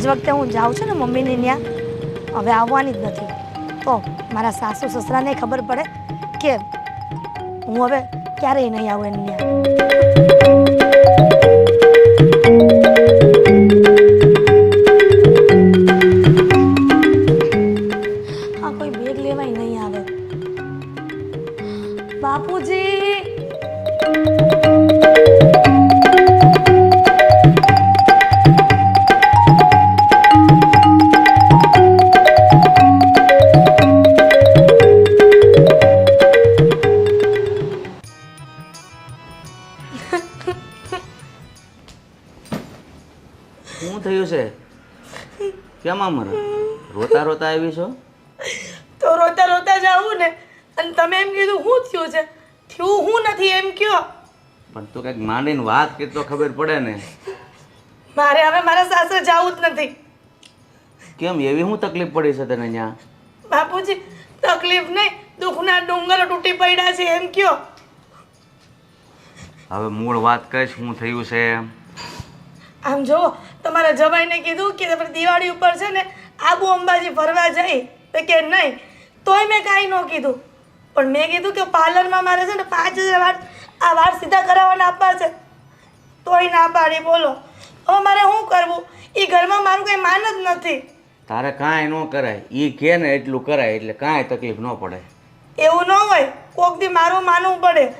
જ વખતે હું જાઉં છું ને મમ્મીને ત્યાં, હવે આવવાની જ નથી. તો મારા સાસુ સસરાને ખબર પડે કે હું હવે ક્યારેય નહીં આવું એની ત્યાં. હા, કોઈ બેગ લેવાય નહીં આવે. બાપુજી, શું થયું છે? કેમ આમ રોતા રોતા આવી છો? તો રોતા રોતા જ આવું ને, અને તમે એમ કીધું શું થયું છે? થયું હું નથી એમ કયો. પણ તું કંઈક માંડીને વાત કરી તો ખબર પડે ને. મારે હવે મારા સાસરે જવું જ નથી. કેમ, એવી શું તકલીફ પડી છે તને ત્યાં? બાપુજી, તકલીફ નહીં, દુઃખના ડુંગર તૂટી પડ્યા છે એમ કયો. હવે મૂળ વાત કહીશ, શું થયું છે? આમ જો, તમારા જમાઈને કીધું કે આપણે દિવાળી ઉપર છે ને આબુ અંબાજી ફરવા જઈ, તો કે નહીં. તોય મેં કાંઈ ન કીધું, પણ મેં કીધું કે પાર્લરમાં મારે છે ને 5000 આ વાળ સીધા કરાવવાના આપવા છે, તોય ના પાડી. બોલો હવે મારે શું કરવું? એ ઘરમાં મારું કંઈ માન જ નથી. તારે કાંઈ ન કરાય, એ કહે ને એટલું કરાય, એટલે કાંઈ તકલીફ ન પડે. એવું ન હોય, કોક દી મારું માનવું પડે.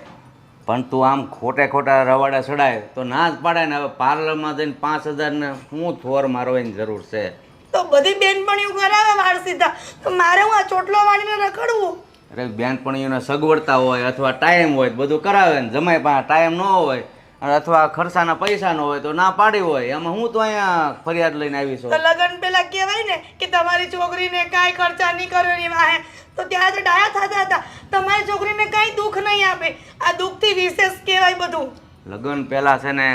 પણ તું આમ ખોટે ખોટા રવાડા ચડાય તો ના જ પાડે ને. હવે પાર્લરમાં જઈને 5000 ને શું થોર મારવાની જરૂર છે? તો બધી બેનપણીઓ કરાવે વાળ સીધા, તો મારે હું આ ચોટલો વાળીને રખડવું? અરે બેનપણીઓને સગવડતા હોય અથવા ટાઈમ હોય બધું કરાવે ને, જમાઈ પાસે ટાઈમ ન હોય અથવા ખર્ચાના પૈસા ન હોય તો ના પાડી હોય. એમાં હું તો અહીંયા ફરિયાદ લઈને આવી છું. તો લગન પેલા કહેવાય ને કે તમારી છોકરીને કાંઈ ખર્ચા નહીં કર્યો એની વાહે, તો ત્યાં તો ડાયા થતા હતા. તમારી છોકરીને કાંઈ દુઃખ નહીં આપે, આ દુઃખથી વિશેષ કહેવાય બધું. લગ્ન પહેલાં છે ને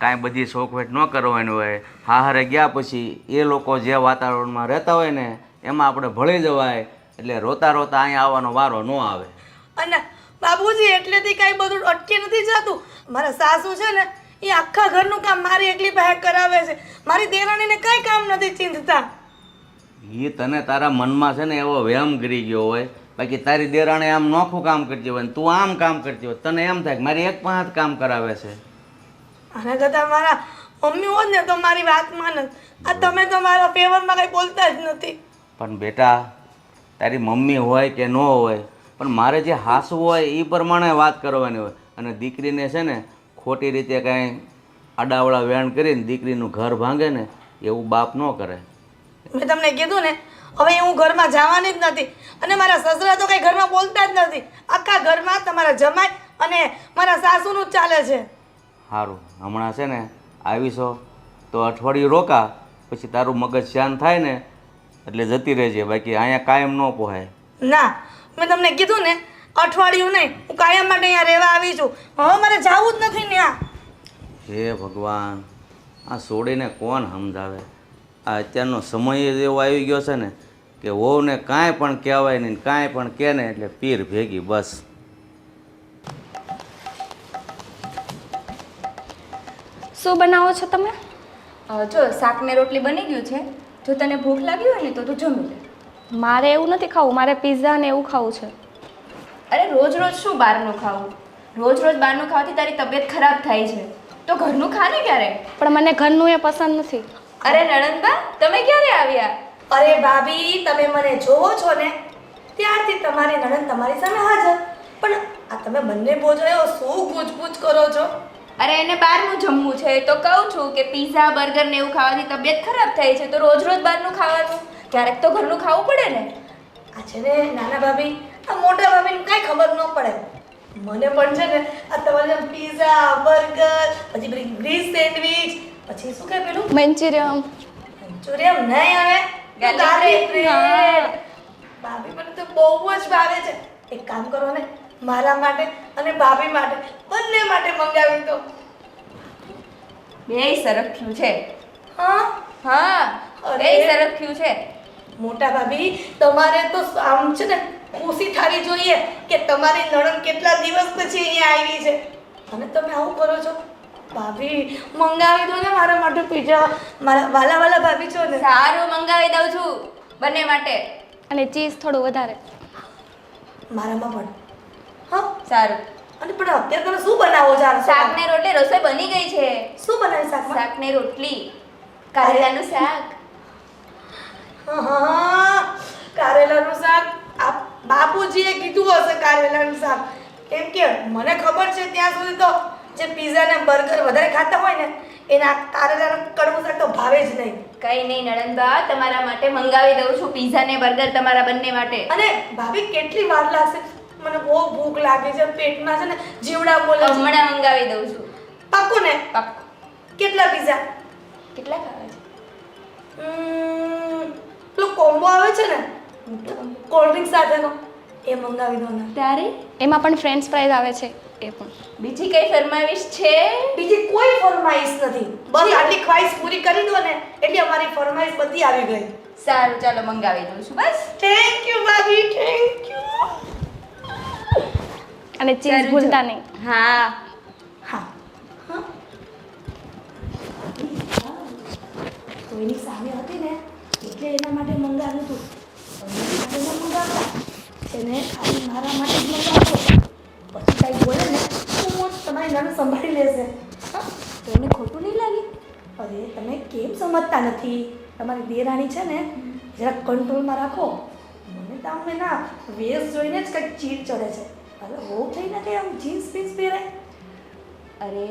કાંઈ બધી શોખવેટ ન કરવાની હોય. હારે ગયા પછી એ લોકો જે વાતાવરણમાં રહેતા હોય ને એમાં આપણે ભળી જવાય, એટલે રોતા રોતા અહીંયા આવવાનો વારો ન આવે. અને બાબુજી, એટલેથી કાંઈ બધું અટકી નથી જતું. મારા સાસુ છે ને એ આખા ઘરનું કામ મારી એકલી પાસે કરાવે છે. મારી દેરાણીને કાંઈ કામ નથી ચિંતતા. એ તને તારા મનમાં છે ને એવો વહેમ ગરી ગયો હોય. બાકી તારી દેરાણી આમ નોખું કામ કરતી હોય ને તું આમ કામ કરતી હોય, તને એમ થાય કે મારી એક પાંચ કામ કરાવે છે. આના કરતાં મારા મમ્મી હોત ને તો મારી વાત માનત. આ તમે તો મારા ફેવરમાં કંઈ બોલતા જ નથી. પણ બેટા, તારી મમ્મી હોય કે ન હોય, પણ મારે જે હાસુ હોય એ પ્રમાણે વાત કરવાની હોય. અને દીકરીને છે ને ખોટી રીતે કાંઈ આડાવડા વેણ કરીને દીકરીનું ઘર ભાંગે ને એવું બાપ ન કરે. મેં તમને કીધું ને, હવે હું ઘરમાં જવાની જ નથી. અને મારા સસરા તો કંઈ ઘરમાં બોલતા જ નથી. આખા ઘરમાં તમારા જમાઈ અને મારા સાસુનું જ ચાલે છે. સારું, હમણાં છે ને આવીશો તો અઠવાડિયું રોકા, પછી તારું મગજ શાંત થાય ને એટલે જતી રહેજે. બાકી અહીંયા કાયમ ન પોહાય. ના, મેં તમને કીધું ને, અઠવાડિયું નહીં, હું કાયમ માટે અહીંયા રહેવા આવી છું. હવે મારે જવું જ નથી ત્યાં. હે ભગવાન, આ છોડીને કોણ સમજાવે? આ અત્યારનો સમય જ એવો આવી ગયો છે ને કે વહુને કાંઈ પણ કહેવાય નહીં, કાંઈ પણ કહે ને એટલે પીર ભેગી બસ. શું બનાવો છો તમે? જો શાક ને રોટલી બની ગયું છે. જો તને ભૂખ લાગી હોય ને તો તું જમી લે. મારે એવું નથી ખાવું, મારે પિઝા ને એવું ખાવું છે. અરે રોજ રોજ શું બહારનું ખાવું? રોજ રોજ બહારનું ખાવાથી તારી તબિયત ખરાબ થાય છે. તો ઘરનું ખા ને ક્યારે. પણ મને ઘરનું એ પસંદ નથી. અરે નણંદબા, તમે ક્યારે આવ્યા? અરે ભાભી, તમે મને જોવો છો ને ત્યારથી તમારી નણંદ તમારી સામે હાજર. પણ આ તમે બંને બોજો એવો શું પૂછપૂછ કરો છો? અરે એને બહારનું જમવું છે તો કહું છું કે પીઝા બર્ગર ને એવું ખાવાથી તબિયત ખરાબ થાય છે, તો રોજ રોજ બહારનું ખાવાનું, ક્યારેક તો ઘરનું ખાવું પડે ને. આ છે ને નાના ભાભી, આ મોટા ભાભીને કાંઈ ખબર ન પડે. મને પણ છે ને આ તમારે પીઝા બર્ગર, પછી પેલી ગ્રીસ સેન્ડવિચ, પછી શું કહે પેલું મંચુરિયમ નહીં આવે, ગાર્લિક બ્રેડ. ભાભી મને તો બહુ જ ભાવે છે. એક કામ કરો ને, મારા માટે અને ભાભી માટે બંને માટે મંગાવી દો. બેય સરખ્યું છે. હા હા, બેય સરખ્યું છે. મોટા ભાભી, તમારે તો આમ છે ને ખુશી થવી જોઈએ કે તમારી નણંદ કેટલા દિવસ પછી અહીંયા આવી છે, અને તમે આવું કરો છો. ભાભી મંગાવી દો ને મારા માટે પિઝા. મારા વાલા વાલા ભાભી છો ને. સારું મંગાવી દઉં છું બંને માટે. અને ચીઝ થોડું વધારે. મારામાં પણ. હા સારું. અને પણ અત્યારે તમે શું બનાવો છો? આ શાક ને રોટલી રસોઈ બની ગઈ છે. શું બનાવી શાકમાં? શાક ને રોટલી, કારેલાનું શાક. હા, કારેલાનું શાક. આ બાપુજીએ કીધું હશે કારેલાનું શાક. કેમ કે મને ખબર છે ત્યાં સુધી તો જે પીઝા ને બર્ગર વધારે ખાતા હોય ને એના કારેલાનું કડવું શાક તો ભાવે જ નહીં. કઈ નહીં નણંદબા, તમારા માટે મંગાવી દઉં છું પીઝા ને બર્ગર તમારા બંને માટે. અને ભાભી કેટલી વાર લાગશે? મને બહુ ભૂખ લાગે છે, પેટમાં છે ને જીવડા બોલે છે. હમણાં મંગાવી દઉં છું. પાક્કું ને? પાક્કું. કેટલા પીઝા? કેટલા ખાવા છે? પેલો કોમ્બો આવે છે ને કોલ્ડ ડ્રિંક સાથેનો, એ મંગાવી દો ને. તારે એમાં પણ ફ્રેન્ચ ફ્રાઈઝ આવે છે એ પણ. બીજી કઈ ફરમાવીશ છે? બીજી કોઈ ફરમાઈશ નથી. બસ આટલી ખ્વાઈશ પૂરી કરી દો ને એટલે અમારી ફરમાઈશ બધી આવી ગઈ. સારું ચાલો મંગાવી દઉં છું બસ. થેન્ક યુ ભાભી, થેન્ક યુ. અને ચીઝ ભૂલતા નહીં. હા. હા હા. કોઈની સામે હતી ને એટલે એના માટે મંગાવ્યું હતું. એના માટે ન મંગાવતા એને ખાલી મારા માટે જ મંગાવતો. પછી કાંઈ બોલે ને તો હું તમારી નાનું સંભાળી લેશે. હા? તો એને ખોટું નહીં લાગે? અરે તમે કેમ સમજતા નથી? તમારી દેરાણી છે ને જરાક કંટ્રોલમાં રાખો. મને તો આમ એના વેશ જોઈને જ કંઈક ચીડ ચડે છે. અરે હોવ થઈને કે આમ જીન્સ પીસ પહેરે. અરે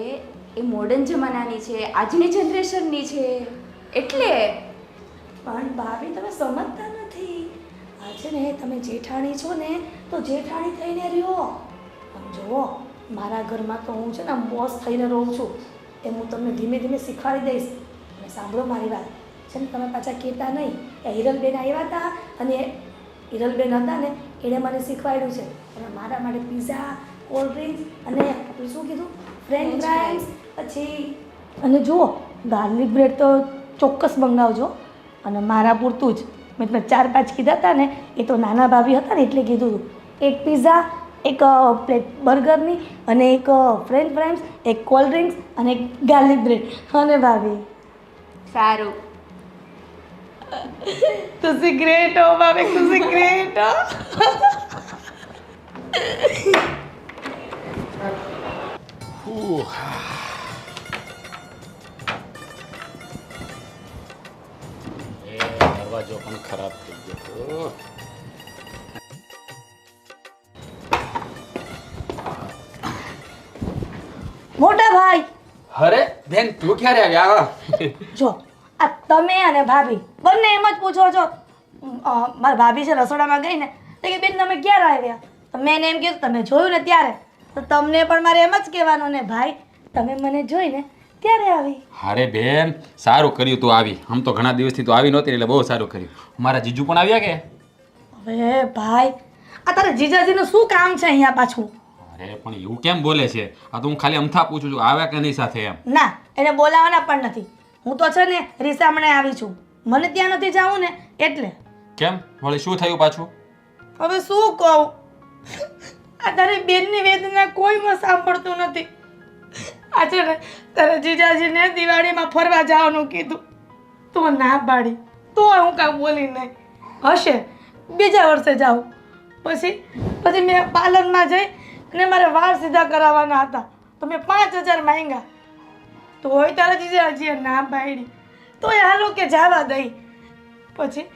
એ મોડર્ન જમાનાની છે, આજની જનરેશનની છે એટલે. પણ ભાભી તમે સમજતા નથી. આ છે ને તમે જેઠાણી છો ને તો જેઠાણી થઈને રહ્યો. આમ જુઓ મારા ઘરમાં તો હું છે ને બોસ થઈને રહું છું. એમ હું તમને ધીમે ધીમે શીખવાડી દઈશ. અને સાંભળો મારી વાત છે ને, તમે પાછા કહેતા નહીં. એ હિરલબેન આવ્યા હતા અને હિરલબેન હતા ને એણે મને શીખવાડ્યું છે. અને મારા માટે પીઝા, કોલ્ડ ડ્રિંક્સ અને પેલું શું કીધું ફ્રેન્ચ ફ્રાઈસ, પછી અને જુઓ ગાર્લિક બ્રેડ તો ચોક્કસ મંગાવજો. અને મારા પૂરતું જ મેં તમે 4-5 કીધા હતા ને એ તો નાના ભાભી હતા ને એટલે કીધું હતું. એક પીઝા, એક પ્લેટ બર્ગરની અને એક ફ્રેન્ચ ફ્રાઈસ, એક કોલ્ડ ડ્રિંક્સ અને એક ગાર્લિક બ્રેડ. અને ભાભી સારું. ਤੁਸੀਂ ગ્રેટ હો ભાભી, ਤੁਸੀਂ ગ્રેટ હો. દરવાજો પણ ખરાબ થઈ ગયો. મોટા ભાઈ અરે બેન તું ક્યારે આવ્યા? જો આ તમે અને ભાભી બંને એમ જ પૂછો છો. મારા ભાભી છે રસોડામાં ગઈ ને તો કે બેન તમે ક્યારે આવ્યા? તો મેં એને એમ કીધું તમે જોયું ને ત્યારે. તો તમને પણ મારે એમ જ કહેવાનું ને ભાઈ તમે મને જોઈને ત્યારે આવી. અરે બેન સારું કર્યું તું આવી. આમ તો ઘણા દિવસથી તું આવી નહોતી એટલે બહુ સારું કર્યું. મારા જીજુ પણ આવ્યા કે? હવે ભાઈ આ તારે જીજાજીનું શું કામ છે અહીંયા પાછું? અરે પણ એવું કેમ બોલે છે? આ તો હું ખાલી અમથા પૂછું છું આવ્યા કે નહીં સાથે એમ. ના એને બોલાવવાના પણ નથી. હું તો છે ને રીસામણે આવી છું. મને ત્યાં નથી જવું ને એટલે. કેમ વળી શું થયું પાછું? હવે શું કહું? આ તારી બેનની વેદના કોઈમાં સાંભળતું નથી. આ છે ને તારા જીજાજીને દિવાળીમાં ફરવા જવાનું કીધું. તો ના પાડી તો હું કાંઈ બોલી નહીં. હશે બીજા વર્ષે જાઉં. પછી મેં પાર્લરમાં જઈ અને મારે વાળ સીધા કરાવવાના હતા તો મેં 5000 માંગ્યા. તો હોય તારા જીજાજીએ ના પાડી તો એ હાલો કે જવા દઈ. પછી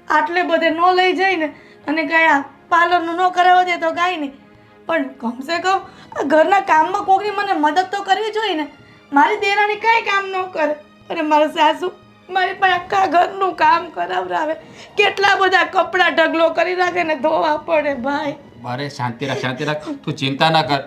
આટલે બધે ન લઈ જઈને અને કયા પાર્લરનું ન કરાવવા દે તો કાંઈ નહીં, પણ કમસે કમ આ ઘરના કામમાં કોકની મને મદદ તો કરવી જોઈએ ને. મારી દેરાણી કાંઈ કામ ન કરે અને મારા સાસુ મારી પાસે આખા ઘરનું કામ કરાવરાવે. કેટલા બધા કપડાં ઢગલો કરી રાખે ને ધોવા પડે ભાઈ. અરે શાંતિ રાખ શાંતિ રાખ, તું ચિંતા ના કર.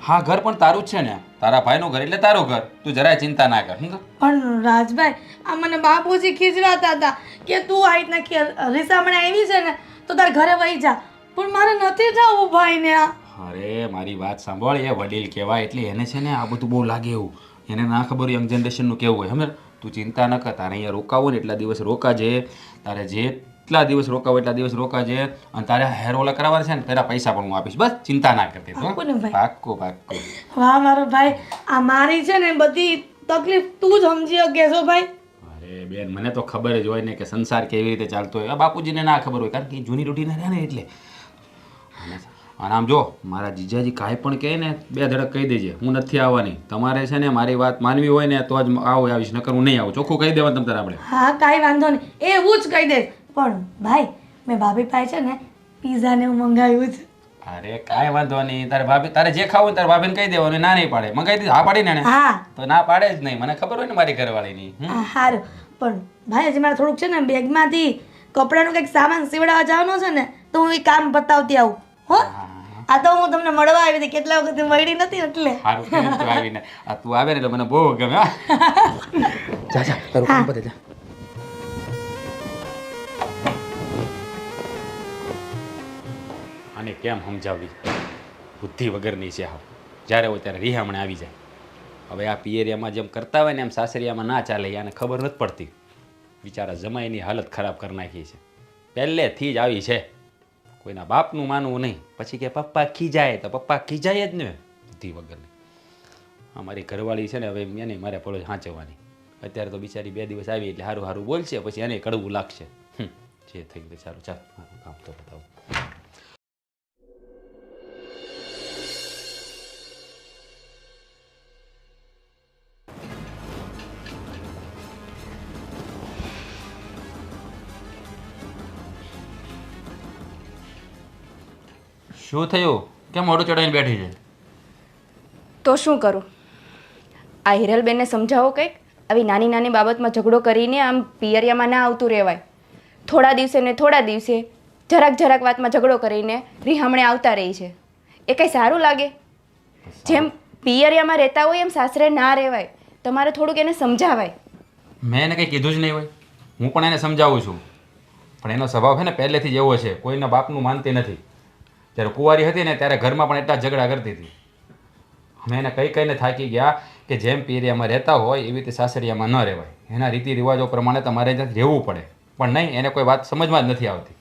હા ઘર પણ તારું જ છે ને, તારા ભાઈનું ઘર એટલે તારું ઘર, તું જરાય ચિંતા ના કર. પણ રાજભાઈ આ મને બાપુજી ખીજવાતા હતા કે તું આ રીતના રીસામણે આવી છે ને તો તાર ઘરે વહી જા. પણ મારે નથી જવું ભાઈ ને. અરે મારી વાત સાંભળ, એ વડીલ કહેવાય એટલે એને છે ને આ બધું બહુ લાગે એવું. એને ના ખબર યંગ જનરેશનનું કેવું હોય. સમજ તું ચિંતા ન કર. તારે અહીંયા રોકાવું ને એટલા દિવસ રોકાજે. તારે જે જેટલા દિવસ રોકાવો એટલા દિવસ રોકાજે અને તારે હેર ઓલા કરાવવાના છે ને તેના પૈસા પણ હું આપીશ. બસ ચિંતા ના કરતી તો. પાક્કું ને ભાઈ? પાક્કું પાક્કું. વાહ મારો ભાઈ, આ મારી છે ને બધી તકલીફ તું જ સમજી શકે છો ભાઈ. અરે બેન, મને તો ખબર જ હોય ને કે સંસાર કેવી રીતે ચાલતો હોય. આ બાપુજીને ના ખબર હોય, કારણ કે ઈ જૂની રૂઢીના રહ્યા ને એટલે. અને આમ જો મારા જીજાજી કાંઈ પણ કહે ને 2 ધડક કહી દેજે, હું નથી આવવાની. તમારે છે ને મારી વાત માનવી હોય ને તો જ આવીશ, નકર હું નહીં આવું. ચોખ્ખું કહી દેવાનું તમ તારે આપણે. હા કાંઈ વાંધો નહીં, એવું જ કહી દઈશ. પણ ભાઈ મેં ભાભી પાસે છે ને પીઝા ને એવું મંગાવ્યું છે. અરે કાંઈ વાંધો નહીં, તારે ભાભી તારે જે ખાવું ને તારે ભાભીને કહી દેવાનું, ના નહીં પાડે. મંગાવી દીધું, હા પાડીને એને હા તો ના પાડે જ નહીં. મને ખબર હોય ને મારી ઘરવાળીની. સારું. પણ ભાઈ હજી મારે થોડુંક છે ને બેગમાંથી કપડાનું કંઈક સામાન સીવડાવવા જવાનો છે ને, તો હું એ કામ પતાવતી આવું હો. આ તો હું તમને મળવા આવી હતી, કેટલા વખત મળી નથી એટલે. સારું થયું તું આવીને. આ તું આવે ને એટલે મને બહુ ગમે. હા જા જા તારું કામ પતે જા. આને કેમ સમજાવવી? બુદ્ધિ વગરની છે હા. જ્યારે હોય ત્યારે રિહામણે આવી જાય. હવે આ પિયરિયામાં જેમ કરતા હોય ને એમ સાસરિયામાં ના ચાલે. આને ખબર નથી પડતી. બિચારા જમાઈની હાલત ખરાબ કરી નાખી છે. પહેલેથી જ આવી છે. કોઈના બાપનું માનવું નહીં. પછી કે પપ્પા ખીજાય તો પપ્પા ખીજાય જ ને. બુદ્ધિ વગરની. અમારી ઘરવાળી છે ને હવે એને મારે પડો સાચવવાની. અત્યારે તો બિચારી 2 દિવસ આવી એટલે સારું સારું બોલશે, પછી એને કડવું લાગશે. જે થઈ ગયું સારું. ચાલ મારું કામ તો બતાવું. શું થયું? કેમ મોઢું ચડાવીને બેઠી છે? તો શું કરું? આ હિરલબેનને સમજાવો કંઈક. આવી નાની નાની બાબતમાં ઝઘડો કરીને આમ પિયરિયામાં ના આવતું રહેવાય. થોડા દિવસે ને થોડા દિવસે જરાક વાતમાં ઝઘડો કરીને રિહામણે આવતા રહી છે. એ કંઈ સારું લાગે? જેમ પિયરિયામાં રહેતા હોય એમ સાસરે ના રહેવાય. તમારે થોડુંક એને સમજાવાય. મેં એને કંઈ કીધું જ નહીં હોય. હું પણ એને સમજાવું છું, પણ એનો સ્વભાવ છે ને પહેલેથી જ એવો છે. કોઈના બાપનું માનતી નથી. જ્યારે કુંવારી હતી ને ત્યારે ઘરમાં પણ એટલા ઝઘડા કરતી હતી. અમે એને કહીને થાકી ગયા કે જેમ પિયરિયામાં રહેતા હોય એવી રીતે સાસરિયામાં ન રહેવાય. એના રીતિ રિવાજો પ્રમાણે તમારે ત્યાં રહેવું પડે. પણ નહીં, એને કોઈ વાત સમજમાં જ નથી આવતી.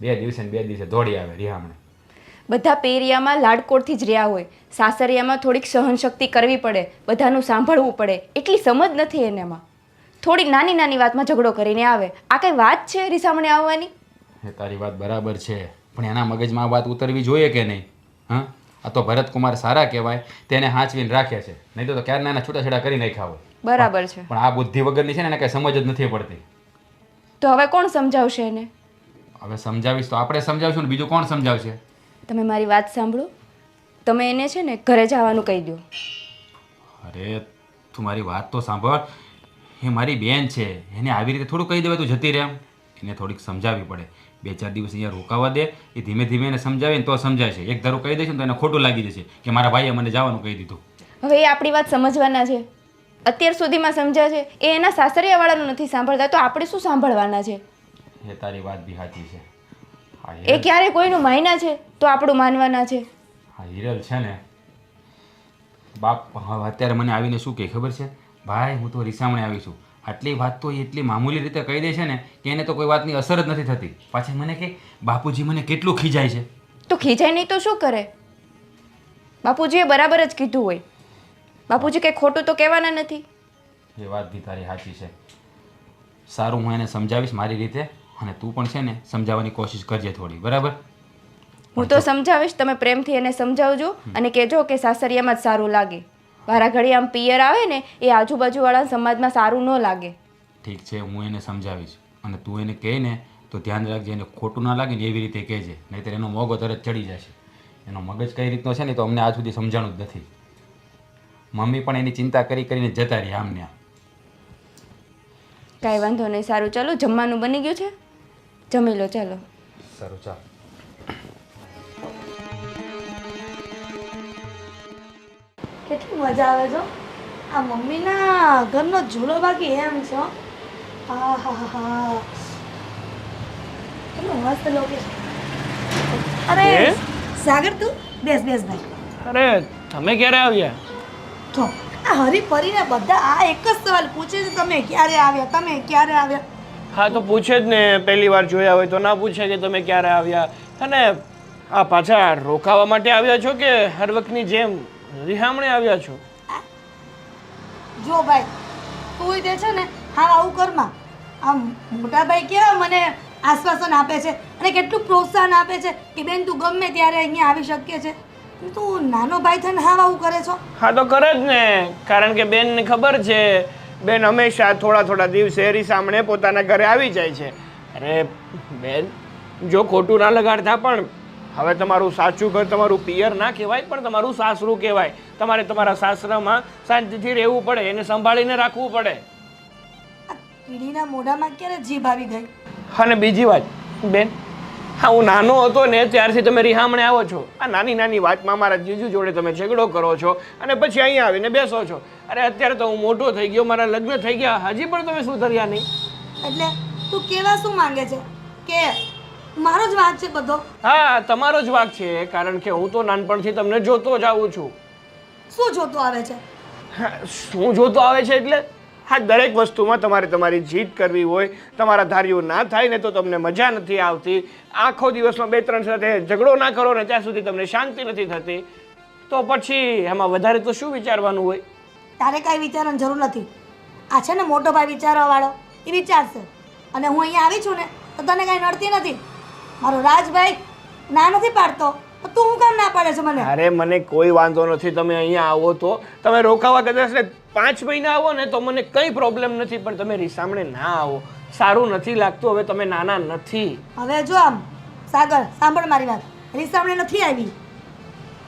2 દિવસે ને 2 દિવસે દોડી આવે રિહામણે. બધા પિયરિયામાં લાડકોડથી જ રહ્યા હોય. સાસરિયામાં થોડીક સહનશક્તિ કરવી પડે, બધાનું સાંભળવું પડે. એટલી સમજ નથી એનામાં. થોડીક નાની નાની વાતમાં ઝઘડો કરીને આવે. આ કંઈ વાત છે રિસામણે આવવાની? એ તારી વાત બરાબર છે, પણ એના મગજમાં આ વાત ઉતરવી જોઈએ કે નહીં? હા, આ તો ભરતકુમાર સારા કહેવાય, તેને હાંચવીને રાખ્યા છે. નહીં તો ક્યારના એના છૂટાછેડા કરી નાખ્યા હોય. બરાબર છે. પણ આ બુદ્ધિ વગરની છે ને એને કંઈ સમજ જ નથી પડતી. તો હવે કોણ સમજાવશે એને? હવે સમજાવીશ તો આપણે સમજાવશું ને બીજું કોણ સમજાવશે? તમે મારી વાત સાંભળો. તમે એને છે ને ઘરે જવાનું કહી દો. અરે તું મારી વાત તો સાંભળ. એ મારી બેન છે, એને આવી રીતે થોડું કહી દેવાય તું જતી રહે એમ. એને થોડીક સમજાવવી પડે. 2-4 દિવસ અહીંયા રોકાવા દે. એ ધીમે ધીમે એને સમજાવીને તો સમજાય છે. એક ધારું કહી દઈશું ને તો એને ખોટું લાગી જશે કે મારા ભાઈએ મને જવાનું કહી દીધું. હવે એ આપણી વાત સમજવાના છે. અત્યાર સુધીમાં સમજ્યા છે. એ એના સાસરિયાવાળાનું નથી સાંભળતા તો આપણે શું સાંભળવાના છે? એ તારી વાત બી સાચી છે. હા એ ક્યારે કોઈનું માયના છે તો આપણું માનવાના છે. હા હિરલ છે ને બાપ હવે અત્યારે મને આવીને શું કહે ખબર છે? ભાઈ હું તો રિસામણે આવી છું. આટલી વાત તો એ એટલી મામૂલી રીતે કહી દે છે ને કે એને તો કોઈ વાતની અસર જ નથી થતી. પાછી મને કે બાપુજી મને કેટલું ખીજાય છે. તો ખીજાય નહીં તો શું કરે? બાપુજીએ બરાબર જ કીધું હોય. બાપુજી કંઈ ખોટું તો કહેવાના નથી. એ વાત બી તારી સાચી છે. સારું, હું એને સમજાવીશ મારી રીતે, અને તું પણ છે ને સમજાવવાની કોશિશ કરજે થોડી. બરાબર? હું તો સમજાવીશ, તમે પ્રેમથી એને સમજાવજો અને કહેજો કે સાસરિયામાં જ સારું લાગે. વારા ઘડી આમ પિયર આવે ને એ આજુબાજુવાળા સમાજમાં સારું ન લાગે. ઠીક છે, હું એને સમજાવીશ. અને તું એને કહે ને તો ધ્યાન રાખજે, એને ખોટું ના લાગે ને એવી રીતે કહેજે, નહીંતર એનો મોગો તરત ચડી જશે. એનો મગજ કઈ રીતનો છે ને તો અમને આજ સુધી સમજાણું જ નથી. મમ્મી પણ એની ચિંતા કરીને જતા રહી આમને આમ. કાંઈ વાંધો નહીં. સારું, ચાલો જમવાનું બની ગયું છે, જમી લો. ચાલો સારું, ચાલ. કેટલી મજા આવે છે આ મમ્મીના ઘરનો ઝૂલો બાકી એમ છે. હા હા હા હા, કેટલું મસ્ત લોકેશન. અરે સાગર તું બેસ ભાઈ. અરે તમે ક્યારે આવ્યા? તો આ હરી ફરીને બધા આ એક જ સવાલ પૂછે છે, તમે ક્યારે આવ્યા, તમે ક્યારે આવ્યા. હા તો પૂછે જ ને, પહેલી વાર જોયા હોય તો ના પૂછે કે તમે ક્યારે આવ્યા. અને આ પાછા રોકાવા માટે આવ્યા છો કે હર વખતની જેમ રિહામણે આવ્યા છો? જો ભાઈ, તું જે છે ને હા આવું કરમાં. આમ મોટા ભાઈ કેવા મને આશ્વાસન આપે છે અને કેટલું પ્રોત્સાહન આપે છે કે બેન તું ગમે ત્યારે અહીંયા આવી શકીએ છે. તું નાનો ભાઈ થઈને હા આવું કરે છો? હા તો કરે જ ને, કારણ કે બેનને ખબર છે બેન હંમેશા થોડા દિવસે રીસામણે પોતાના ઘરે આવી જાય છે. અરે બેન, જો ખોટું ના લગાડતા, પણ હવે તમારું સાચું ઘર તમારું પિયર ના કહેવાય પણ તમારું સાસરું કહેવાય. તમારે તમારા સાસરામાં શાંતિથી રહેવું પડે, એને સંભાળીને રાખવું પડે. આ કીડીના મોઢામાં ક્યારે જીભ આવી ગઈ? અને બીજી વાત બેન, હા હું નાનો હતો ને ત્યારથી તમે રિહામણે આવો છો. આ નાની નાની વાતમાં મારા જીજુ જોડે તમે ઝઘડો કરો છો અને પછી અહીંયા આવીને બેસો છો. અરે અત્યારે તો હું મોટો થઈ ગયો, મારા લગ્ન થઈ ગયા, હજી પણ તમે સુધર્યા નહીં. એટલે તું કેવા શું માંગે છે કે મારો જ વાંક છે બધો? હા, તમારો જ વાંક છે, કારણ કે હું તો નાનપણથી તમને જોતો જ આવું છું. શું જોતો આવે છે? હા, શું જોતો આવે છે એટલે હા, દરેક વસ્તુમાં તમારે તમારી જીત કરવી હોય, તમારા ધાર્યું ના થાય ને તો તમને મજા નથી આવતી. આખો દિવસમાં 2-3 સાથે ઝઘડો ના કરો ને ત્યાં સુધી તમને શાંતિ નથી થતી, તો પછી એમાં વધારે તો શું વિચારવાનું હોય? તારે કાંઈ વિચારવાની જરૂર નથી. આ છે ને મોટો ભાઈ વિચારવાવાળો, એ વિચારશે. અને હું અહીંયા આવી છું ને તો તને કાંઈ નડતી નથી. મારો રાજભાઈ ના નથી પાડતો તો તું હું કામ ના પાડે છે મને? અરે મને કોઈ વાંધો નથી, તમે અહીંયા આવો તો તમે રોકાવા કદાચ ને 5 મહિના આવો ને તો મને કંઈ પ્રોબ્લેમ નથી, પણ તમે રીસામણે ના આવો, સારું નથી લાગતું. હવે તમે નાના નથી. હવે જો આમ સાગર સાંભળ મારી વાત, રીસામણે નથી આવી.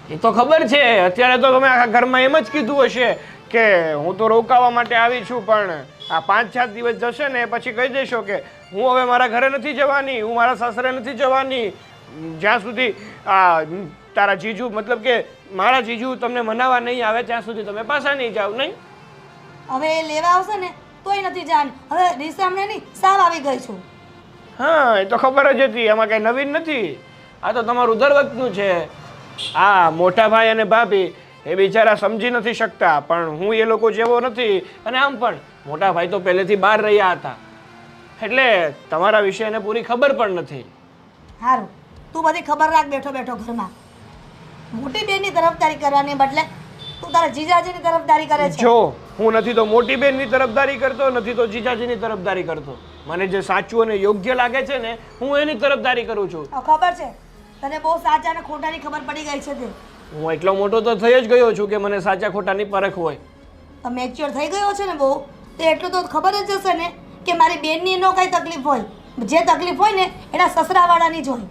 એ તો ખબર છે, અત્યારે તો તમે આખા ઘરમાં એમ જ કીધું હશે કે હું તો રોકાવા માટે આવી છું, પણ આ 5-7 દિવસ જશે ને પછી કહી દેશો કે હું હવે મારા ઘરે નથી જવાની, હું મારા સાસરે નથી જવાની, જ્યાં સુધી આ તારા જીજુ મતલબ કે મારા જીજુ તમને મનાવવા નહીં આવે ત્યાં સુધી તમે પાછા નહીં જાઓ. નહીં, હવે એ લેવા આવશે ને તોય નથી જાણ. હવે રીસામણે નહીં સાવ આવી ગઈ છું. હા, એ તો ખબર જ હતી, એમાં કંઈ નવીન નથી. આ તો તમારું દર વખતનું છે. આ મોટા ભાઈ અને ભાભી એ બિચારા સમજી નથી શકતા, પણ હું એ લોકો જેવો નથી. અને આમ પણ મોટા ભાઈ તો પહેલેથી બહાર રહ્યા હતા, એટલે તમારા વિશે એને પૂરી ખબર પણ નથી. સારું, તું બધી ખબર રાખ બેઠો બેઠો ઘરમાં. મોટી બેનની તરફદારી કરવાની બદલે તું તારા જીજાજીની તરફદારી કરે છે. જો હું નથી તો મોટી બેનની તરફદારી કરતો, નથી તો જીજાજીની તરફદારી કરતો. મને જે સાચું અને યોગ્ય લાગે છે ને હું એની તરફદારી કરું છું. ખબર છે તને બહુ સાચા અને ખોટાની ખબર પડી ગઈ છે તે. હું એટલો મોટો તો થઈ જ ગયો છું કે મને સાચા ખોટાની પરખ હોય. તો મેચ્યોર થઈ ગયો છે ને બહુ, તો એટલું તો ખબર જ હશે ને કે મારી બેનની નો કઈ તકલીફ હોય, જે તકલીફ હોય ને એના સસરાવાળાની જ હોય.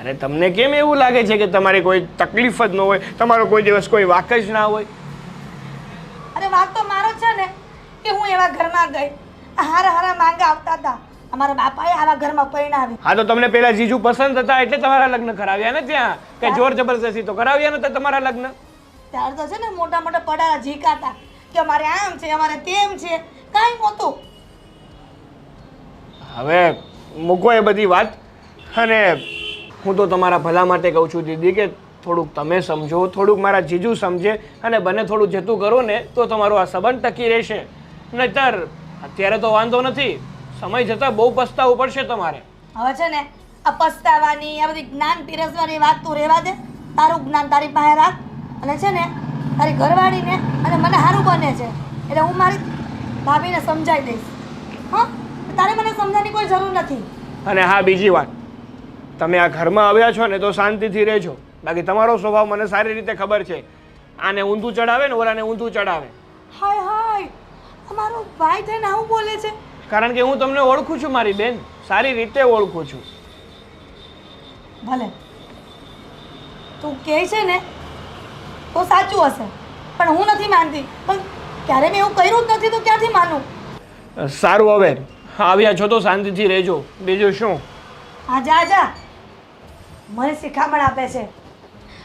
અરે તમને કેમ એવું લાગે છે કે તમારી કોઈ તકલીફ જ ન હોય, તમારો કોઈ દિવસ કોઈ વાક જ ના હોય? અરે વાત તો મારો જ છે ને કે હું એવા ઘરમાં ગઈ, હારા હારા માંગા આવતા હતા, અમારા બાપાએ આવા ઘરમાં પરણાવી. હા તો તમને પેલા જીજુ પસંદ હતા એટલે તમારા લગ્ન કરાવ્યા ને ત્યાં, કે જોર જબરદસ્તી તો કરાવ્યા નતા તમારા લગ્ન? ત્યારે તો છે ને મોટા મોટા પડારા ઝીકાતા કે અમારે આમ છે અમારે તેમ છે, કાંઈ નહોતું. હવે મૂકો એ બધી વાત, અને હું તો તમારા ભલા માટે કહું છું દીદી કે થોડુંક તમે સમજો, થોડુંક મારા જીજુ સમજે અને બને થોડું જતું કરો ને તો તમારો આ સંબંધ ટકી રહેશે. નહીતર અત્યારે તો વાંધો નથી, સમય જતાં બહુ પસ્તાવું પડશે તમારે. હવે છે ને આ પસ્તાવાની આ બધી જ્ઞાન પીરસવાની વાત તું રહેવા દે. તારું જ્ઞાન તારી પાસે રાખ, અને છે ને તારી ઘરવાળીને અને મને સારું બને છે એટલે હું મારી ભાભીને સમજાવી દઈશ. હા, તારે મને સમજાવવાની કોઈ જરૂર નથી. અને હા, બીજી વાત, તમે આ ઘરમાં આવ્યા છો ને તો શાંતિથી રહેજો. બાકી તમારો સ્વભાવ મને સારી રીતે ખબર છે. આને ઊંધું ચડાવે ને ઓલાને ઊંધું ચડાવે. હાય હાય, અમારો ભાઈ થઈને આવું બોલે છે? કારણ કે હું તમને ઓળખું છું મારી બેન, સારી રીતે ઓળખું છું. ભલે તું કહે છે ને તો સાચું હશે, પણ હું નથી માનતી. પણ ક્યારે મેં એવું કર્યું જ નથી તો ક્યાંથી માનું? સારું, હવે આવ્યા છો તો શાંતિથી રહેજો, બીજું શું. હા જા જા, મને શિખામણ આપે છે.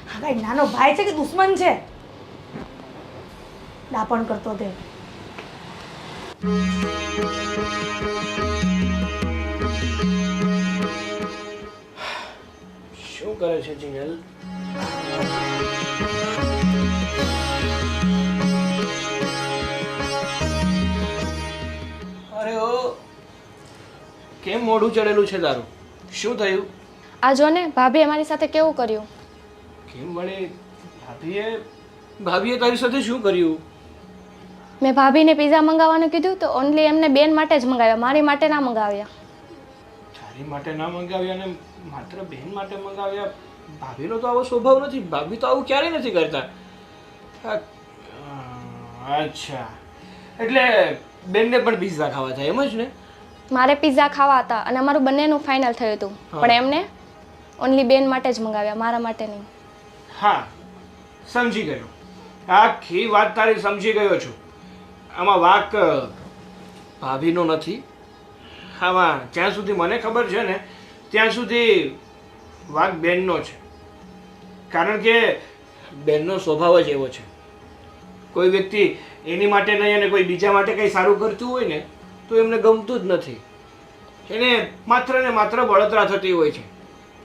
હા, કઈ નાનો ભાઈ છે કે દુશ્મન છે? દાપણ કરતો તે. શું કરે છે જીનલ? અરે ઓ કેમ મોઢું ચડેલું છે તારું? શું થયું? આ જો ને ભાભીએ મારી સાથે કેવું કર્યું. કેમ વળી ભાભીએ તારી સાથે શું કર્યું? મેં ભાભીને પિઝા મંગાવવાનું કીધું તો ઓનલી એમને બેન માટે જ મંગાવ્યા, મારી માટે ના મંગાવ્યા. તારી માટે ના મંગાવ્યા ને માત્ર બહેન માટે મંગાવ્યા? ભાભીનો તો આવો સ્વભાવ નથી. ભાભી તો આવું ક્યારેય નથી કરતા. અચ્છા, એટલે બેનને પણ પિઝા ખાવા થાય એમ જ ને? મારે પિઝા ખાવા હતા અને અમારું બંનેનું ફાઇનલ થયું હતું, પણ એમને ઓનલી બેન માટે જ મંગાવ્યા, મારા માટે નહીં. હા, સમજી ગયો. આખી વાત તારી સમજી ગયો છું. આમાં વાંક ભાભીનો નથી. આમાં જ્યાં સુધી મને ખબર છે ને ત્યાં સુધી વાંક બેનનો છે. કારણ કે બેનનો સ્વભાવ જ એવો છે. કોઈ વ્યક્તિ એની માટે નહીં અને કોઈ બીજા માટે કંઈ સારું કરતું હોય ને તો એમને ગમતું જ નથી. એને માત્ર ને માત્ર બળતરા થતી હોય છે.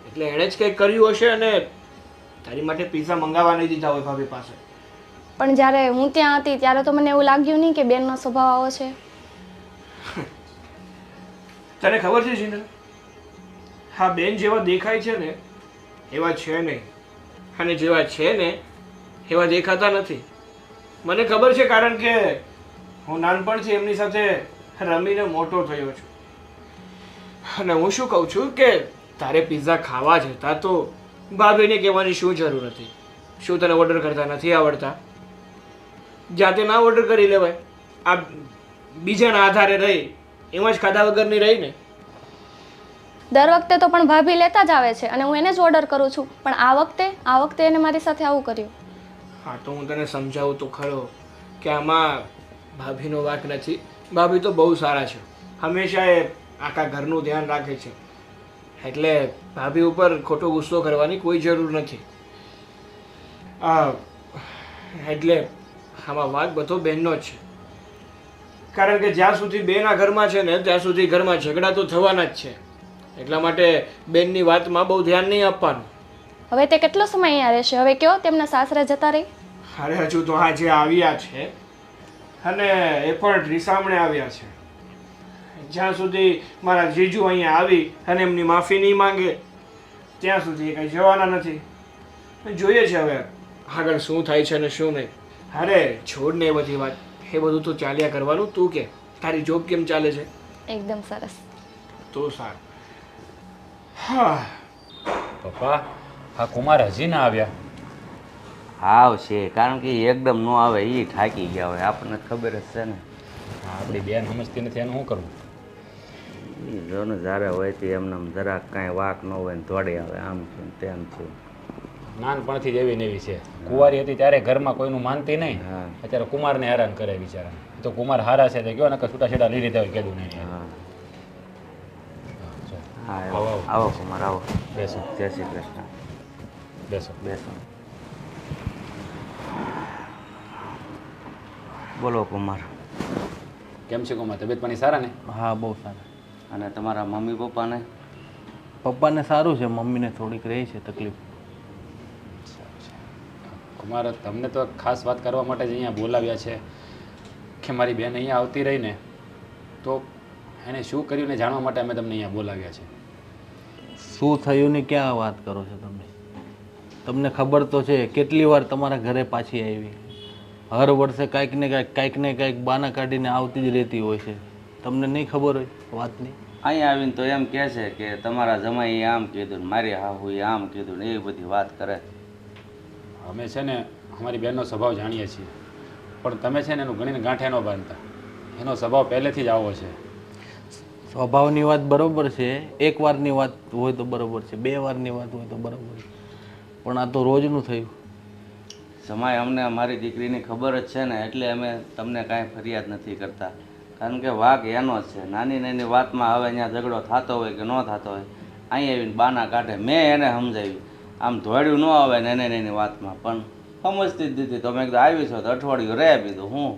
એટલે એણે જ કંઈક કર્યું હશે અને તારી માટે પિઝા મંગાવવા નહીં દીધા હોય ભાભી પાસે. પણ જ્યારે હું ત્યાં હતી ત્યારે તો મને એવું લાગ્યું નહીં કે બેનનો સ્વભાવ આવો છે. તને ખબર છે જીનલ, હા બેન જેવા દેખાય છે ને એવા છે નહીં, અને જેવા છે ને એવા દેખાતા નથી. મને ખબર છે, કારણ કે હું નાનપણથી એમની સાથે રમીને મોટો થયો છું. અને હું શું કહું છું કે તારે પિઝા ખાવા જ હતા તો ભાભીને કહેવાની શું જરૂર હતી? શું તને ઓર્ડર કરતા નથી આવડતા? જાતે ના ઓર્ડર કરી લેવાય? આ બીજાના આધારે રહી એમાં જ ખાધા વગરની રહી ને? દર વખતે તો પણ ભાભી લેતા જ આવે છે અને હું એને જ ઓર્ડર કરું છું, પણ આ વખતે એને મારી સાથે આવું કર્યું. હા, તો હું તને સમજાવું તો ખરો કે આમાં ભાભીનો વાંક નથી. ભાભી તો બહુ સારા છે. હંમેશા એ આખા ઘરનું ધ્યાન રાખે છે. એટલે ભાભી ઉપર ખોટો ગુસ્સો કરવાની કોઈ જરૂર નથી. એટલે આમાં વાંક બધો બહેનનો જ છે. કારણ કે જ્યાં સુધી બેન આ ઘરમાં છે ને ત્યાં સુધી ઘરમાં ઝઘડા તો થવાના જ છે. એટલા માટે બેનની વાતમાં બહુ ધ્યાન નહીં આપવાનું. હવે તે કેટલો સમય અહીંયા રહેશે? હવે કયો તેમના સાસરે જતા રહી? અરે હજુ તો આજે આવ્યા છે અને એ પણ રીસામણે આવ્યા છે. જ્યાં સુધી મારા જીજુ અહીંયા આવી અને એમની માફી નહીં માંગે ત્યાં સુધી એ કંઈ જવાના નથી. જોઈએ છે હવે આગળ શું થાય છે અને શું નહીં. અરે છોડ ને એ બધી વાત, એ બધું તો ચાલ્યા કરવાનું. તું કે તારી જોબ કેમ ચાલે છે? એકદમ સરસ. તો સારું. હા પપ્પા, આ કુમાર હજી ના આવ્યા? આવશે, કારણ કે એકદમ ન આવે એ થાકી ગયા હોય, આપણને ખબર જ છે ને. આપણી બેન સમજતી નથી, એનું શું કરવું? એ જો ને જ્યારે હોય તે એમને જરાક કાંઈ વાક ન હોય ને દોડી આવે, આમ છે ને તેમ છે. નાનપણથી જ એવી ને એવી છે. કુંવારી હતી ત્યારે ઘરમાં કોઈનું માનતી નહીં, હા. અત્યારે કુમારને હેરાન કરે બિચારા. તો કુમાર હારા છે તે કયો ને કે છૂટાછેડા લઈ લીધા હોય કીધું નહીં. હા જો, હા, આવો, આવો આવો. આવો કુમાર આવો. બેસો જય શ્રી કૃષ્ણ. બેસો. બેસો. બોલો કુમાર. કેમ છે કુમાર? તબિયત પાણી સારા ને? હા, બહુ સારા. અને તમારા મમ્મી પપ્પાને? પપ્પાને સારું છે, મમ્મીને થોડીક રહી છે તકલીફ. કુમાર, તમને તો ખાસ વાત કરવા માટે જ અહીંયા બોલાવ્યા છે કે મારી બેન અહીંયા આવતી રહી ને તો એને શું કર્યું ને જાણવા માટે અમે તમને અહીંયા બોલાવ્યા છે. શું થયું ને ક્યાં વાત કરો છો તમે? તમને ખબર તો છે કેટલી વાર તમારા ઘરે પાછી આવી. હર વર્ષે કાંઈક ને કાંઈક બાના કાઢીને આવતી જ રહેતી હોય છે. તમને નહીં ખબર હોય વાતની? અહીંયા આવીને તો એમ કહે છે કે તમારા જમાઈએ આમ કીધું ને મારી હાહુએ આમ કીધું ને એવી બધી વાત કરે. અમે છે ને અમારી બેનનો સ્વભાવ જાણીએ છીએ, પણ તમે છે ને એનું ગણીને ગાંઠે ન બાંધતા. એનો સ્વભાવ પહેલેથી જ આવો છે. સ્વભાવની વાત બરોબર છે, એક વારની વાત હોય તો બરોબર છે, 2 વારની વાત હોય તો બરોબર છે, પણ આ તો રોજનું થયું. જમાઈ અમને અમારી દીકરીની ખબર જ છે ને એટલે અમે તમને કાંઈ ફરિયાદ નથી કરતા. કારણ કે વાઘ એનો જ છે. નાની નાની વાતમાં હવે અહીંયા ઝઘડો થતો હોય કે ન થતો હોય અહીં આવીને બાના કાઢે. મેં એને સમજાવી, આમ ધોળ્યું ન આવે ને એની વાતમાં પણ સમજતી જ દીધી. તો મેં કીધું આવી છો તો અઠવાડિયું રહે બીધું હું.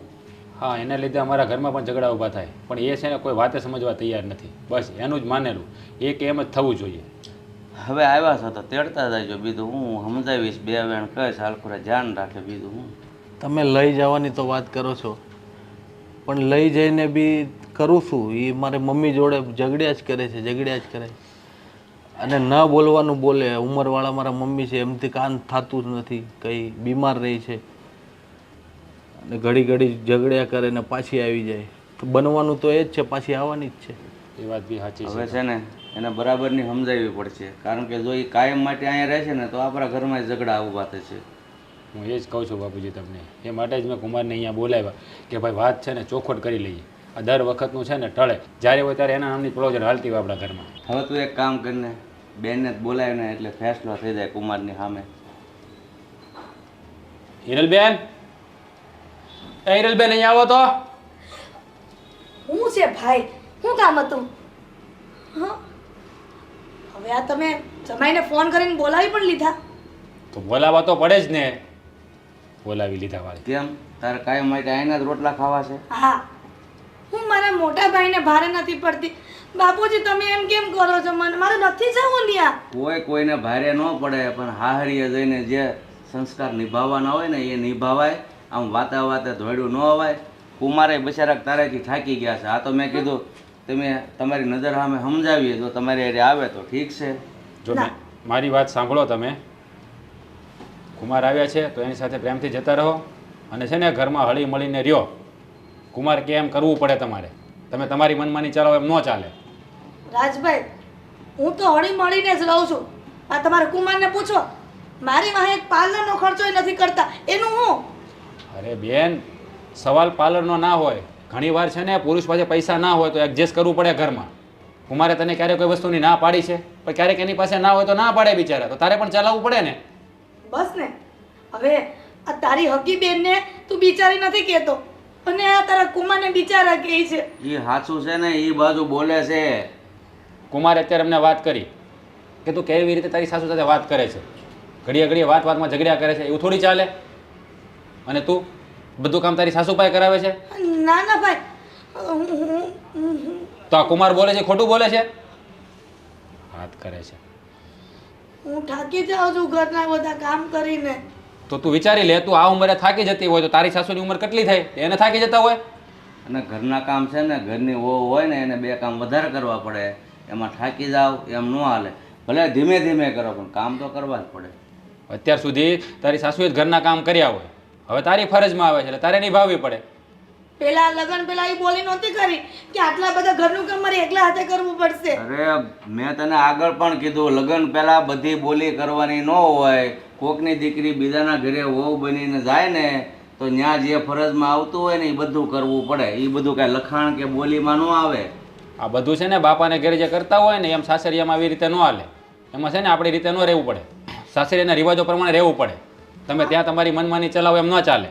હા, એને લીધે અમારા ઘરમાં પણ ઝઘડા ઊભા થાય, પણ એ છે ને કોઈ વાતે સમજવા તૈયાર નથી. બસ એનું જ માનેલું એ કે એમ જ થવું જોઈએ. હવે આવ્યા છો તો તેડતા જજો, બીજું હું સમજાવીશ. 2 વેણ કહીશ, હાલખુરે ધ્યાન રાખે, બીજું હું. તમે લઈ જવાની તો વાત કરો છો, પણ લઈ જઈને બી કરું છું એ મારે મમ્મી જોડે ઝઘડ્યા જ કરે છે, ઝઘડ્યા જ કરે. અને ન બોલવાનું બોલે. ઉંમરવાળા મારા મમ્મી છે, એમથી કાન થતું જ નથી, કંઈ બીમાર રહી છે. અને ઘડી ઘડી ઝઘડ્યા કરે ને પાછી આવી જાય. તો બનવાનું તો એ જ છે, પાછી આવવાની જ છે. એ વાત બી સાચી હવે છે. છે ને એને બરાબરની સમજાવવી પડશે, કારણ કે જો એ કાયમ માટે અહીંયા રહે છે ને તો આપણા ઘરમાં ઝઘડા ઊભા થશે. હું એ જ કહું છું બાપુજી તમને, એ માટે જ મેં કુમારને અહીંયા બોલાવ્યા કે ભાઈ વાત છે ને ચોખવટ કરી લઈએ. આ દર વખતનું છે ને ટળે, જ્યારે હોય ત્યારે એના નામની પ્રોજેક્ટ હાલતી હોય આપણા ઘરમાં. હવે તું એક કામ કરીને બેનને જ બોલાવીને એટલે ફેસલો થઈ જાય કુમારની સામે. હિરલબેન, એ હિરલબેન અહીંયા આવો તો. હું છે ભાઈ, શું કામ હતું? હા, હવે આ તમે જમાઈને ફોન કરીને બોલાવી પણ લીધા. તો બોલાવવા તો પડે જ ને, બોલાવી લીધા વાળી. કેમ તારે કાયમ માટે અહીંના જ રોટલા ખાવા છે? હા, હું મારા મોટા ભાઈને ભારે નથી પડતી. બાપુજી તમે એમ કેમ કરો છો? મને મારે નથી જવું ત્યાં. કોઈ કોઈને ભારે ન પડે, પણ હાહરીએ જઈને જે સંસ્કાર નિભાવવાના હોય ને એ નિભાવાય. આમ વાતા વાતે ધોયડું ન અવાય. કુમારે બિચારા તારેથી થાકી ગયા છે. આ તો મેં કીધું તમે તમારી નજર સામે સમજાવીએ, જો તમારી હારે આવે તો ઠીક છે. જો મારી વાત સાંભળો તમે. કુમાર આવ્યા છે તો એની સાથે પ્રેમથી જતા રહો, અને છે ને ઘરમાં હળી મળીને રહ્યો. કુમાર કે એમ કરવું પડે તમારે. તમે તમારી મનમાની ચલાવો એમ ન ચાલે. રાજભાઈ, હું તો હળી મળીને જ રહું છું. આ તમારા કુમારને પૂછો. મારી વાહે એક પાર્લરનો ખર્ચો નથી કરતા, એનું હું? અરે બેન, સવાલ પાર્લરનો ના હોય. ઘણી વાર છે ને પુરુષ પાસે પૈસા ના હોય તો એડજસ્ટ કરવું પડે ઘરમાં. કુમારે તને ક્યારેક કોઈ વસ્તુની ના પાડી છે? પણ ક્યારેક એની પાસે ના હોય તો ના પાડે બિચારા, તો તારે પણ ચલાવવું પડે ને. બસ ને, હવે આ તારી હકી બેનને તું બિચારી નથી કહેતો, અને આ તારા કુમારને બિચારા કહે છે. એ સાચું છે ને, એ બાજુ બોલે છે. કુમારે અત્યારે અમને વાત કરી કે તું કેવી રીતે તારી સાસુ સાથે વાત કરે છે, ઘડીએ ઘડીએ વાતમાં ઝઘડ્યા કરે છે, એવું થોડી ચાલે. અને તું બધું કામ તારી સાસુ પાસે કરાવે છે. ના ના ભાઈ, તો આ કુમાર બોલે છે ખોટું બોલે છે, વાત કરે છે. હું થાકી જાઉં છું ઘરના બધા કામ કરીને. તો તું વિચારી લે, તું આ ઉંમરે થાકી જતી હોય તો તારી સાસુની ઉંમર કેટલી થાય? એને થાકી જતા હોય. અને ઘરના કામ છે ને, ઘરની વહુ હોય ને એને બે કામ વધારે કરવા પડે. એમાં થાકી જાવ એમ ન હાલે. ભલે ધીમે ધીમે કરો પણ કામ તો કરવા જ પડે. અત્યાર સુધી તારી સાસુએ જ ઘરના કામ કર્યા હોય, હવે તારી ફરજમાં આવે છે એટલે તારે નિભાવવી પડે. પેલા લગન પેલા એ બોલી નહોતી કરી કે આટલા બધા ઘરનું કામ મારે એકલા હાથે કરવું પડશે. અરે મેં તને આગળ પણ કીધું, લગ્ન પહેલા બધી બોલી કરવાની ન હોય. કોકની દીકરી બીજાના ઘરે વહુ બનીને જાય ને તો ત્યાં જે ફરજમાં આવતું હોય ને એ બધું કરવું પડે. એ બધું કાંઈ લખાણ કે બોલીમાં ન આવે. આ બધું છે ને બાપાને ઘરે જે કરતા હોય ને એમ સાસરિયામાં આવી રીતે ન હાલે. એમાં છે ને આપણી રીતે ન રહેવું પડે, સાસરિયાના રિવાજો પ્રમાણે રહેવું પડે. તમે ત્યાં તમારી મનમાની ચલાવો એમ ન ચાલે.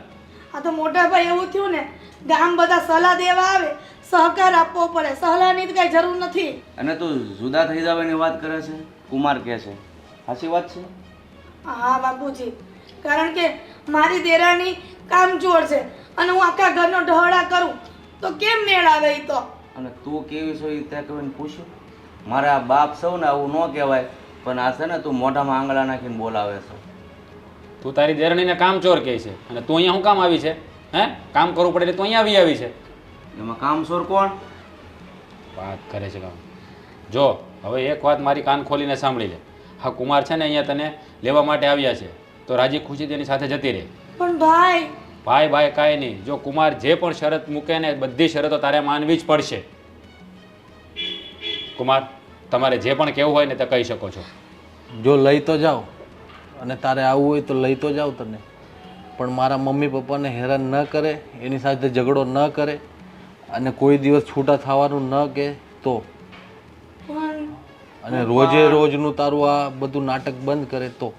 આ તો મોટા ભાઈ એવું થયું ને, ગામ બધા સલાહ દેવા આવે, સહકાર આપવો પડે. સલાહની તો કઈ જરૂર નથી. અને તું જુદા થઈ જવાની વાત કરે છે, કુમાર કહે છે. સાચી વાત છે. હા બાપુજી, કારણ કે મારી દેરાણી કામચોર છે અને હું આખા ઘરનો ઢહડા કરું તો કેમ મેળ આવે? ઈ તો અને તું કેવી છો એ ત્યાં કહીને પૂછ્યું? મારા બાપ સૌ ને આવું ન કહેવાય, પણ આ છે ને તું મોઢામાં આંગળા નાખીને બોલાવે છે. તું તારી દેરણીને કામચોર કહે છે અને તું અહીંયા શું કામ આવી છે? હે, કામ કરવું પડે એટલે તું અહીંયા આવી છે. એમાં કામચોર કોણ? વાત કરે છે કામ. જો હવે એક વાત મારી કાન ખોલીને સાંભળી લે. હા, કુમાર છે ને અહીંયા તને લેવા માટે આવ્યા છે તો રાજી ખુશી તેની સાથે જતી રહે. પણ ભાઈ, ભાઈ ભાઈ કાંઈ નહીં. જો કુમાર જે પણ શરત મૂકે ને બધી શરતો તારે માનવી જ પડશે. કુમાર, તમારે જે પણ કહેવું હોય ને તે કહી શકો છો. જો લઈ તો જાઓ, અને તારે આવવું હોય તો લઈ તો જાઓ તને, પણ મારા મમ્મી પપ્પાને હેરાન ન કરે, એની સાથે ઝઘડો ન કરે, અને કોઈ દિવસ છૂટા થવાનું ન કહે તો. પણ અને રોજે રોજનું તારું આ બધું નાટક બંધ કરે તો.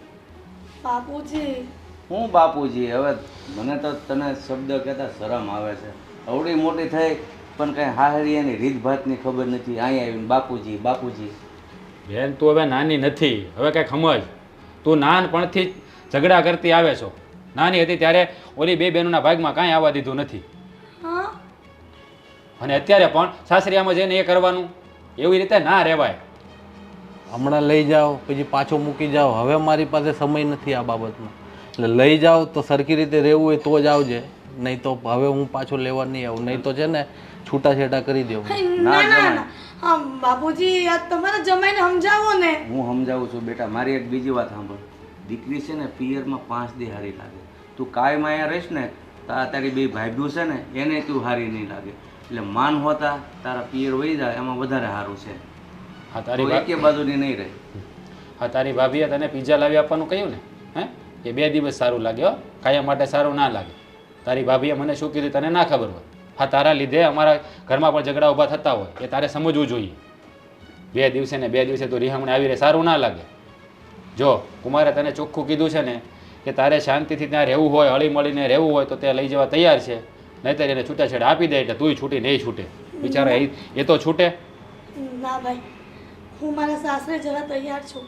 બાપુજી, હું બાપુજી, હવે મને તો તને શબ્દ કહેતા શરમ આવે છે. અવડી મોટી થઈ પણ કંઈ હાહરી એની રીતભાતની ખબર નથી. અહીંયા આવીને બાપુજી બાપુજી. બેન, તું હવે નાની નથી, હવે કંઈક સમજ. તું નાનપણથી જ ઝઘડા કરતી આવે છો. નાની હતી ત્યારે ઓલી બે બહેનોના ભાગમાં કાંઈ આવવા દીધું નથી, હા, અને અત્યારે પણ સાસરિયામાં જઈને એ કરવાનું, એવી રીતે ના રહેવાય. હમણાં લઈ જાઓ પછી પાછો મૂકી જાઓ. હવે મારી પાસે સમય નથી આ બાબતમાં, એટલે લઈ જાઓ તો સરખી રીતે રહેવું હોય તો જ આવજે, નહીં તો હવે હું પાછો લેવા નહીં આવું, નહીં તો છે ને છૂટાછેડા કરી દેવું. ના ના ના હા બાપુજી આ તમારા જમાઈને સમજાવો ને. હું સમજાવું છું બેટા. મારી એક બીજી વાત સાંભળ. દીકરી છે ને પિયરમાં 5 દી હારી લાગે. તું કાયમ અહીંયા રહીશ ને તારી બે ભાઈઓ છે ને એને તું હારી નહીં લાગે. એટલે માન હોતા તારા પિયર વહી જાય એમાં વધારે સારું છે. હા તારી તો એકે બાજુની નહીં રહે. હા તારી ભાભીએ તને પિઝા લાવી આપવાનું કહ્યું ને, હે એ 2 દિવસ સારું લાગે હો, કાયમ માટે સારું ના લાગે. તારી ભાભીએ મને શું કીધું તને ના ખબર હોય. હા તારા લીધે અમારા ઘરમાં પણ ઝઘડા ઊભા થતા હોય એ તારે સમજવું જોઈએ. 2 દિવસે ને 2 દિવસે તો રિહામણે આવી રહે સારું ના લાગે. જો કુમારે તને ચોખ્ખું કીધું છે ને કે તારે શાંતિથી ત્યાં રહેવું હોય, હળી મળીને રહેવું હોય તો તે લઈ જવા તૈયાર છે, નહીંતર એને છૂટાછેડા આપી દે એટલે તુંય છૂટી નહીં છૂટે. બિચારા એ તો છૂટે. ના ભાઈ હું મારા સાસરે જવા તૈયાર છું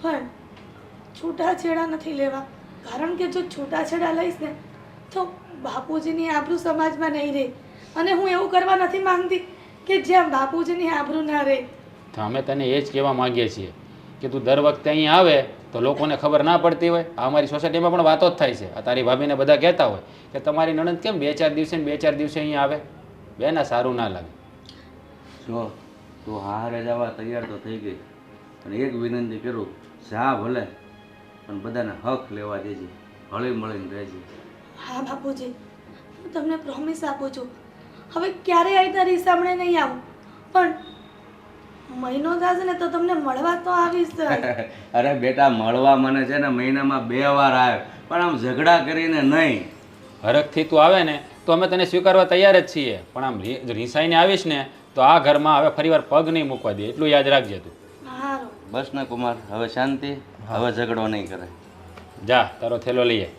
પણ છૂટાછેડા નથી લેવા. કારણ કે જો છૂટાછેડા લઈશ ને તો બાપુજીની આબરૂ સમાજમાં નહીં રહે અને હું એવું કરવા નથી માંગતી કે જ્યાં બાપુજીની આબરૂ ના રહે. તો અમે તને એ જ કહેવા માંગીએ છીએ કે તું દર વખતે અહીં આવે તો લોકોને ખબર ના પડતી હોય. આ અમારી સોસાયટીમાં પણ વાતો જ થાય છે. આ તારી ભાભીને બધા કહેતા હોય કે તમારી નણંદ કેમ 2-4 દિવસે ને 2-4 દિવસે અહીં આવે. બેના સારું ના લાગે. જો તું હારે જવા તૈયાર તો થઈ ગઈ અને એક વિનંતી કરું, જા ભલે પણ બધાને હક લેવા દેજે, હળી મળીને રહેજે. હા બાપુજી હું તમને પ્રોમિસ આપું છું હવે ક્યારેય આવીને રીસામણે નહીં આવું પણ મહિનો થશે ને તો તમને મળવા તો આવીશ. અરે બેટા મળવા મને છે ને મહિનામાં 2 વાર આવે પણ આમ ઝઘડા કરીને નહીં. હરખથી તું આવે ને તો અમે તને સ્વીકારવા તૈયાર જ છીએ, પણ આમ રીસાઈને આવીશ ને તો આ ઘરમાં હવે ફરીવાર પગ નહીં મૂકવા દે, એટલું યાદ રાખજે તું. સારું બસ ને કુમાર, હવે શાંતિ, હવે ઝઘડો નહીં કરે. જા તારો થેલો લઈ આય.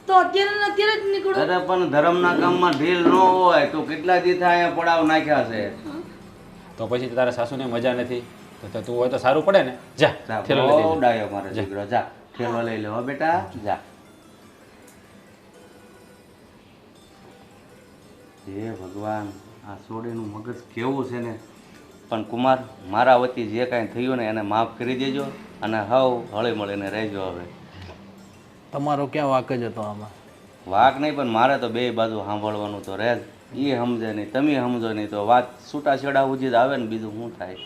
તો અત્યારે ને અત્યારે જ નીકળો. અરે પણ ધર્મના કામમાં ઢીલ ન હોય તો કેટલા દી થાય અહીંયા પડાવ નાખ્યા છે. તો પછી તારા સાસુને મજા નથી તો તું હોય તો સારું પડે ને. જા થેલો લઈ બહુ લેજે. ડાયો મારે દીકરો. જા થેલો લઈ લે હો બેટા, જા. હે ભગવાન, આ સોડીનું મગજ કેવું છે ને. પણ કુમાર, મારા વતી જે કાંઈ થયું ને એને માફ કરી દેજો અને હવ હળી મળીને રહેજો. હવે તમારો ક્યાં વાક જ હતો આમાં? વાક નહીં પણ મારે તો 2 બાજુ સાંભળવાનું તો રહે જ. એ સમજે નહીં, તમે સમજો નહીં તો વાત છૂટાછેડા સુધી જ આવે ને બીજું શું થાય.